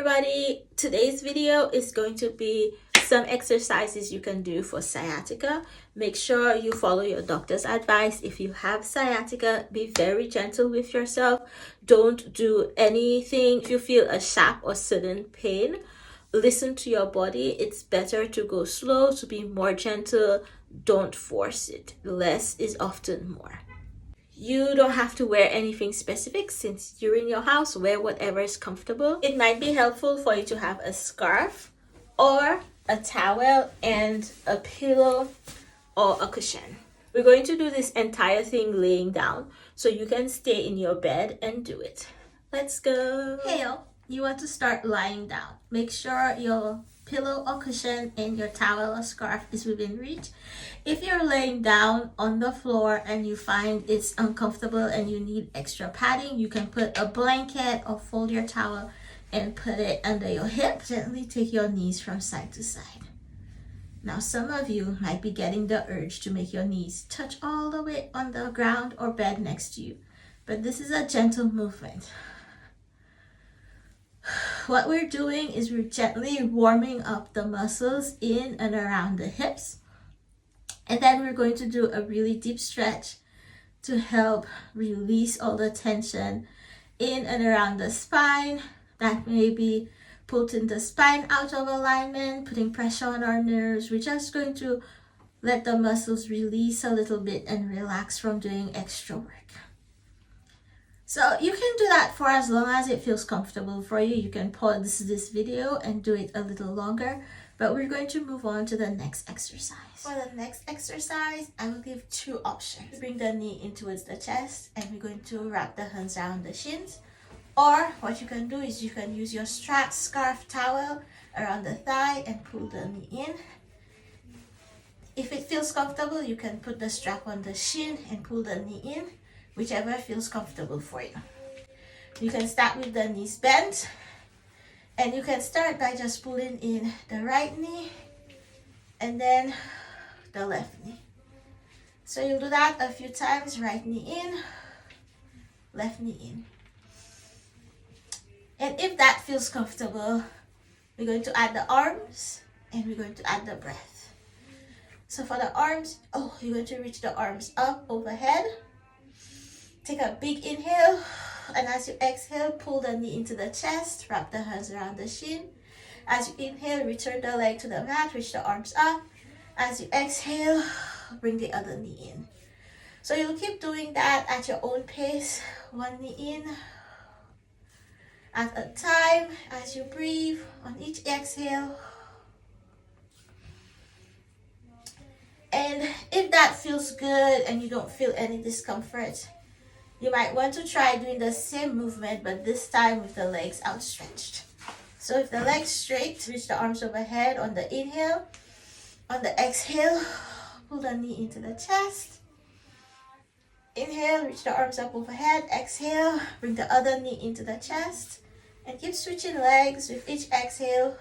everybody, today's video is going to be some exercises you can do for sciatica. Make sure you follow your doctor's advice. If you have sciatica, be very gentle with yourself. Don't do anything if you feel a sharp or sudden pain. Listen to your body. It's better to go slow, to be more gentle. Don't force it. Less is often more. You don't have to wear anything specific. Since you're in your house, wear whatever is comfortable. It might be helpful for you to have a scarf or a towel and a pillow or a cushion. We're going to do this entire thing laying down, so you can stay in your bed and do it. Let's go. Hey, you want to start lying down. Make sure your pillow or cushion and your towel or scarf is within reach. If you're laying down on the floor and you find it's uncomfortable and you need extra padding, you can put a blanket or fold your towel and put it under your hip. Gently take your knees from side to side. Now, some of you might be getting the urge to make your knees touch all the way on the ground or bed next to you, but this is a gentle movement. What we're doing is we're gently warming up the muscles in and around the hips. And then we're going to do a really deep stretch to help release all the tension in and around the spine. That may be pulling the spine out of alignment, putting pressure on our nerves. We're just going to let the muscles release a little bit and relax from doing extra work. So you can do that for as long as it feels comfortable for you. You can pause this video and do it a little longer, but we're going to move on to the next exercise. For the next exercise, I will give two options. Bring the knee in towards the chest, and we're going to wrap the hands around the shins. Or what you can do is you can use your strap, scarf, towel around the thigh and pull the knee in. If it feels comfortable, you can put the strap on the shin and pull the knee in. Whichever feels comfortable for you. You can start with the knees bent, and you can start by just pulling in the right knee and then the left knee. So you'll do that a few times. Right knee in, left knee in. And if that feels comfortable, we're going to add the arms and we're going to add the breath. So for the arms, you're going to reach the arms up overhead. Take a big inhale, and as you exhale, pull the knee into the chest, wrap the hands around the shin. As you inhale, return the leg to the mat, reach the arms up. As you exhale, bring the other knee in. So you'll keep doing that at your own pace, one knee in at a time as you breathe on each exhale. And if that feels good and you don't feel any discomfort, you might want to try doing the same movement, but this time with the legs outstretched. So if the legs straight, reach the arms overhead on the inhale. On the exhale, pull the knee into the chest. Inhale, reach the arms up overhead. Exhale, bring the other knee into the chest. And keep switching legs with each exhale.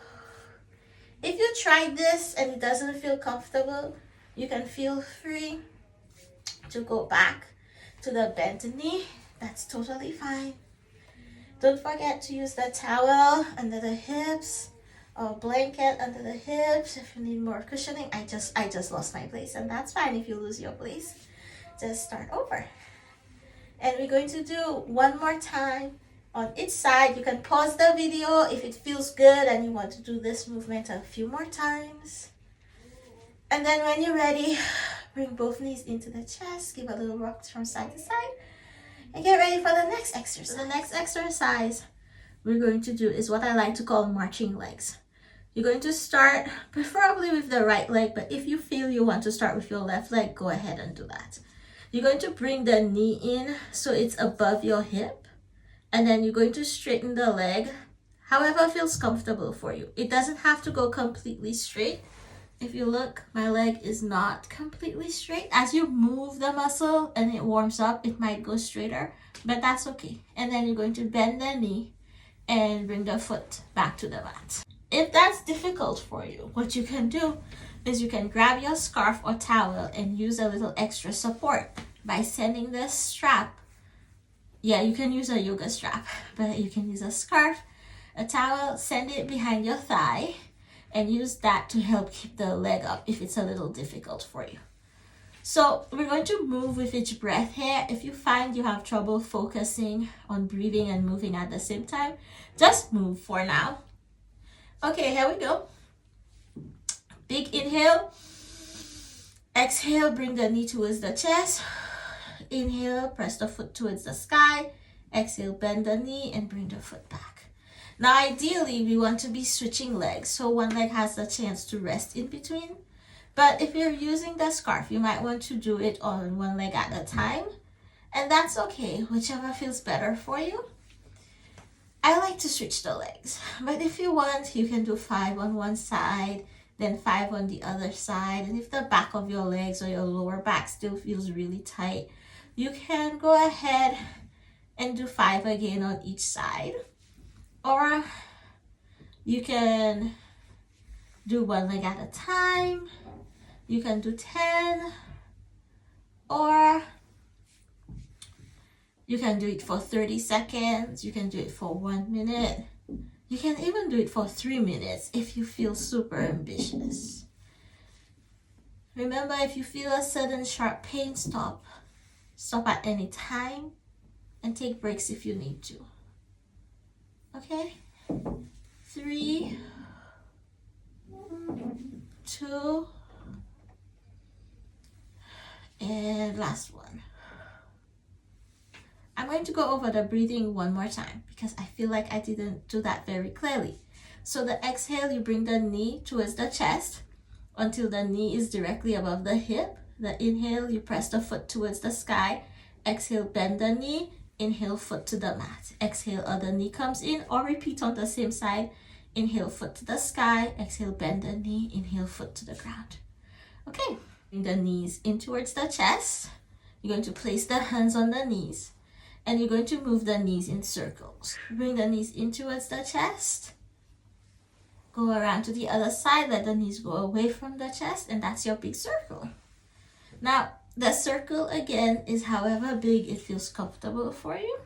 If you try this and it doesn't feel comfortable, you can feel free to go back to the bent knee. That's totally fine. Don't forget to use the towel under the hips or blanket under the hips if you need more cushioning. I just lost my place, and that's fine if you lose your place. Just start over. And we're going to do one more time on each side. You can pause the video if it feels good and you want to do this movement a few more times. And then when you're ready, bring both knees into the chest, give a little rock from side to side, and get ready for the next exercise. The next exercise we're going to do is what I like to call marching legs. You're going to start preferably with the right leg, but if you feel you want to start with your left leg, go ahead and do that. You're going to bring the knee in so it's above your hip, and then you're going to straighten the leg however feels comfortable for you. It doesn't have to go completely straight. If you look, my leg is not completely straight. As you move the muscle and it warms up, it might go straighter, but that's okay. And then you're going to bend the knee and bring the foot back to the mat. If that's difficult for you, what you can do is you can grab your scarf or towel and use a little extra support by sending the strap. Yeah, you can use a yoga strap, but you can use a scarf a towel, send it behind your thigh, and use that to help keep the leg up if it's a little difficult for you. So we're going to move with each breath here. If you find you have trouble focusing on breathing and moving at the same time, just move for now. Okay, here we go. Big inhale. Exhale, bring the knee towards the chest. Inhale, press the foot towards the sky. Exhale, bend the knee and bring the foot back. Now, ideally, we want to be switching legs so one leg has the chance to rest in between. But if you're using the scarf, you might want to do it on one leg at a time. And that's okay, whichever feels better for you. I like to switch the legs, but if you want, you can do 5 on one side, then 5 on the other side. And if the back of your legs or your lower back still feels really tight, you can go ahead and do 5 again on each side. Or you can do one leg at a time. You can do 10, or you can do it for 30 seconds. You can do it for 1 minute. You can even do it for 3 minutes if you feel super ambitious. Remember, if you feel a sudden sharp pain, stop. Stop at any time and take breaks if you need to. Okay? 3, 2, and last one. I'm going to go over the breathing one more time because I feel like I didn't do that very clearly. So the exhale, you bring the knee towards the chest until the knee is directly above the hip. The inhale, you press the foot towards the sky. Exhale, bend the knee. Inhale, foot to the mat. Exhale, other knee comes in, or repeat on the same side. Inhale, foot to the sky. Exhale, bend the knee. Inhale, foot to the ground. Okay. Bring the knees in towards the chest. You're going to place the hands on the knees, and you're going to move the knees in circles. Bring the knees in towards the chest. Go around to the other side. Let the knees go away from the chest, and that's your big circle. Now, the circle again is however big it feels comfortable for you.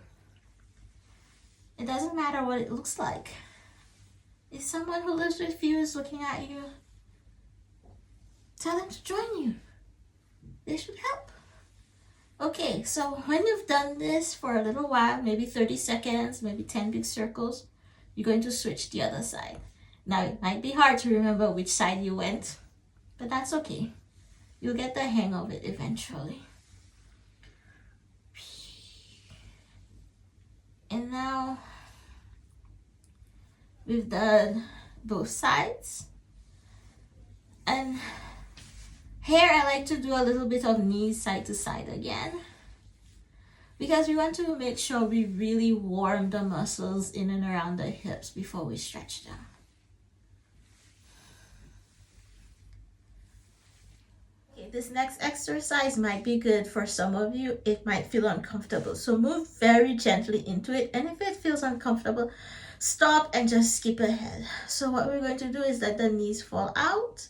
It doesn't matter what it looks like. If someone who lives with you is looking at you, tell them to join you. They should help. Okay, so when you've done this for a little while, maybe 30 seconds, maybe 10 big circles, you're going to switch the other side. Now, it might be hard to remember which side you went, but that's okay. You'll get the hang of it eventually. And now, we've done both sides. And here I like to do a little bit of knees side to side again, because we want to make sure we really warm the muscles in and around the hips before we stretch them. Okay, this next exercise might be good for some of you. It might feel uncomfortable, so move very gently into it, and if it feels uncomfortable, stop and just skip ahead. So what we're going to do is let the knees fall out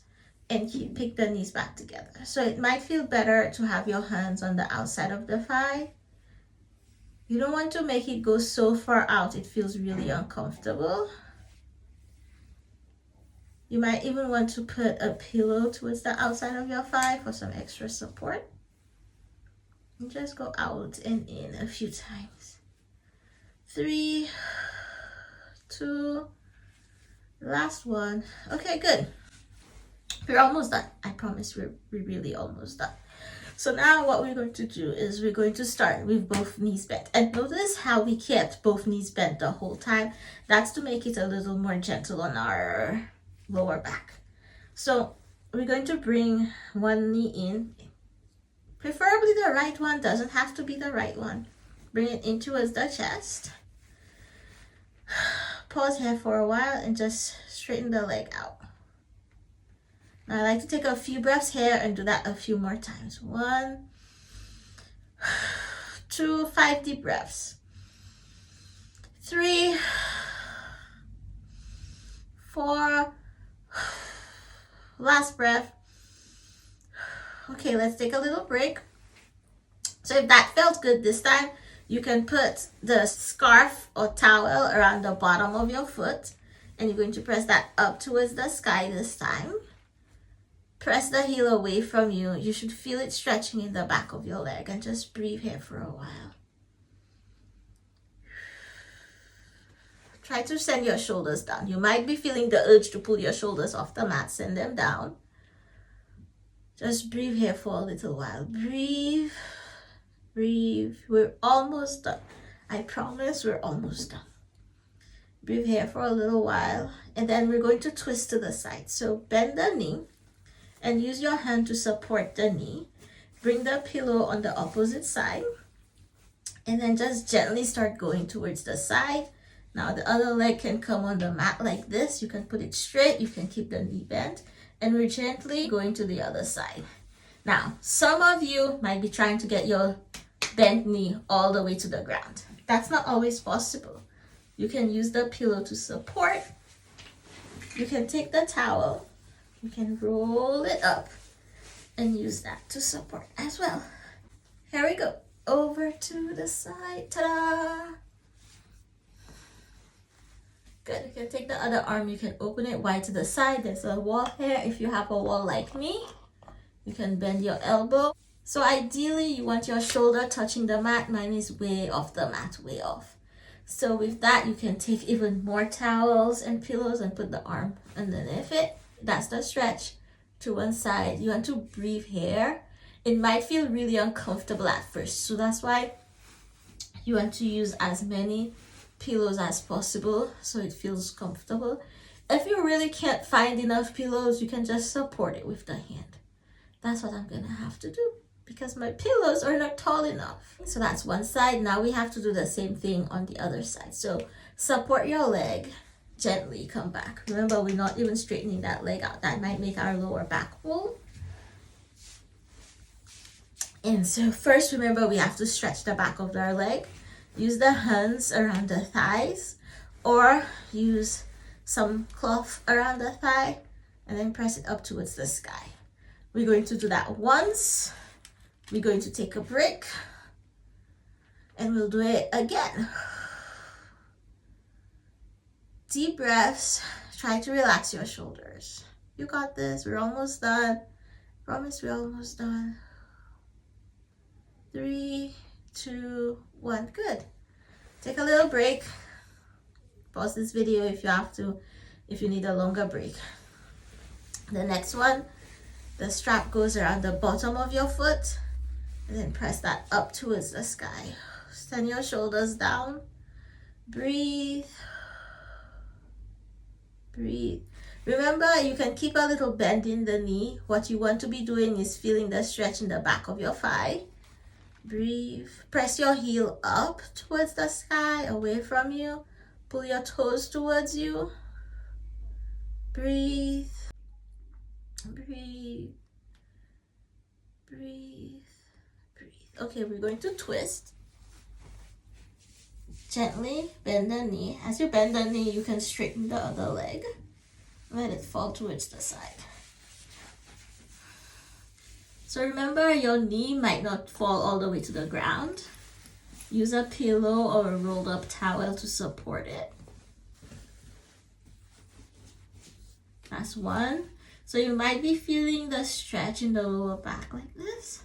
and pick the knees back together. So it might feel better to have your hands on the outside of the thigh. You don't want to make it go so far out it feels really uncomfortable. You might even want to put a pillow towards the outside of your thigh for some extra support. And just go out and in a few times. 3, 2, last one. Okay, good. We're almost done. I promise we're really almost done. So now what we're going to do is we're going to start with both knees bent. And notice how we kept both knees bent the whole time. That's to make it a little more gentle on our lower back. So we're going to bring one knee in. Preferably the right one, doesn't have to be the right one. Bring it in towards the chest. Pause here for a while and just straighten the leg out. Now I like to take a few breaths here and do that a few more times. 1, 2, 5 deep breaths. 3, 4, last breath. Okay, let's take a little break. So if that felt good this time, You can put the scarf or towel around the bottom of your foot, and you're going to press that up towards the sky this time. Press the heel away from you. You should feel it stretching in the back of your leg, and just breathe here for a while. Try to send your shoulders down. You might be feeling the urge to pull your shoulders off the mat. Send them down. Just breathe here for a little while. Breathe. Breathe. We're almost done. I promise we're almost done. Breathe here for a little while. And then we're going to twist to the side. So bend the knee and use your hand to support the knee. Bring the pillow on the opposite side. And then just gently start going towards the side. Now the other leg can come on the mat like this. You can put it straight. You can keep the knee bent. And we're gently going to the other side. Now, some of you might be trying to get your bent knee all the way to the ground. That's not always possible. You can use the pillow to support. You can take the towel. You can roll it up and use that to support as well. Here we go. Over to the side. Ta-da! Good. You can take the other arm. You can open it wide to the side. There's a wall here. If you have a wall like me, you can bend your elbow. So ideally, you want your shoulder touching the mat. Mine is way off the mat, way off. So with that, you can take even more towels and pillows and put the arm underneath it. That's the stretch to one side. You want to breathe here. It might feel really uncomfortable at first. So that's why you want to use as many pillows as possible so it feels comfortable. If you really can't find enough pillows, you can just support it with the hand. That's what I'm gonna have to do because my pillows are not tall enough. So that's one side. Now we have to do the same thing on the other side. So support your leg, gently come back. Remember, we're not even straightening that leg out. That might make our lower back pull. And so first, remember, we have to stretch the back of our leg. Use the hands around the thighs or use some cloth around the thigh and then press it up towards the sky. We're going to do that once. We're going to take a break and we'll do it again. Deep breaths. Try to relax your shoulders. You got this. We're almost done. Promise we're almost done. 3, 2, 1. Good. Take a little break. Pause this video if you have to, if you need a longer break. The next one, the strap goes around the bottom of your foot and then press that up towards the sky. Send your shoulders down. Breathe. Breathe. Remember, you can keep a little bend in the knee. What you want to be doing is feeling the stretch in the back of your thigh. Breathe. Press your heel up towards the sky, away from you. Pull your toes towards you. Breathe. Breathe. Breathe. Breathe. Okay, we're going to twist. Gently bend the knee. As you bend the knee, you can straighten the other leg. Let it fall towards the side. So remember, your knee might not fall all the way to the ground. Use a pillow or a rolled up towel to support it. That's one. So you might be feeling the stretch in the lower back like this.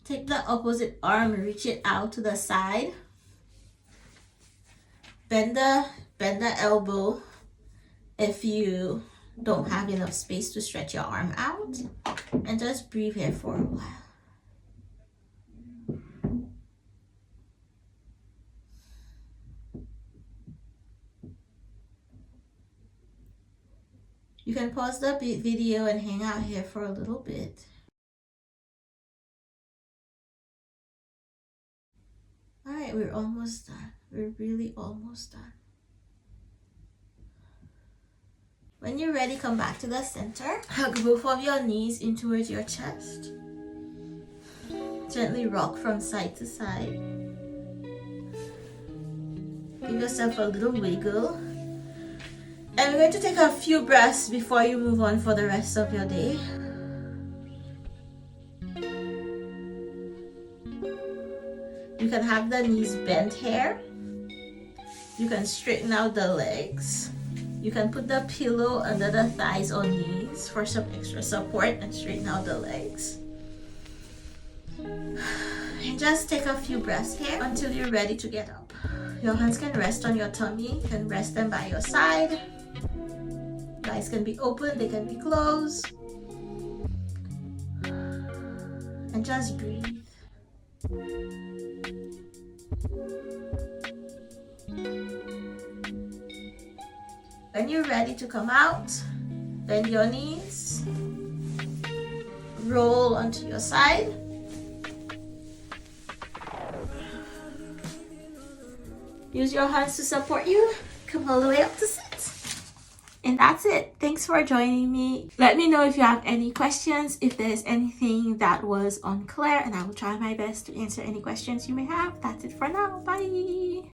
Take the opposite arm and reach it out to the side. Bend the elbow if you don't have enough space to stretch your arm out. And just breathe here for a while. You can pause the video and hang out here for a little bit. All right, we're almost done. We're really almost done. When you're ready, come back to the center. Hug both of your knees in towards your chest. Gently rock from side to side. Give yourself a little wiggle. And we're going to take a few breaths before you move on for the rest of your day. You can have the knees bent here. You can straighten out the legs. You can put the pillow under the thighs or knees for some extra support and straighten out the legs. And just take a few breaths here until you're ready to get up. Your hands can rest on your tummy. You can rest them by your side. Your eyes can be open, they can be closed. And just breathe. When you're ready to come out, bend your knees, roll onto your side. Use your hands to support you. Come all the way up to sit. And that's it. Thanks for joining me. Let me know if you have any questions, if there's anything that was unclear, and I will try my best to answer any questions you may have. That's it for now. Bye.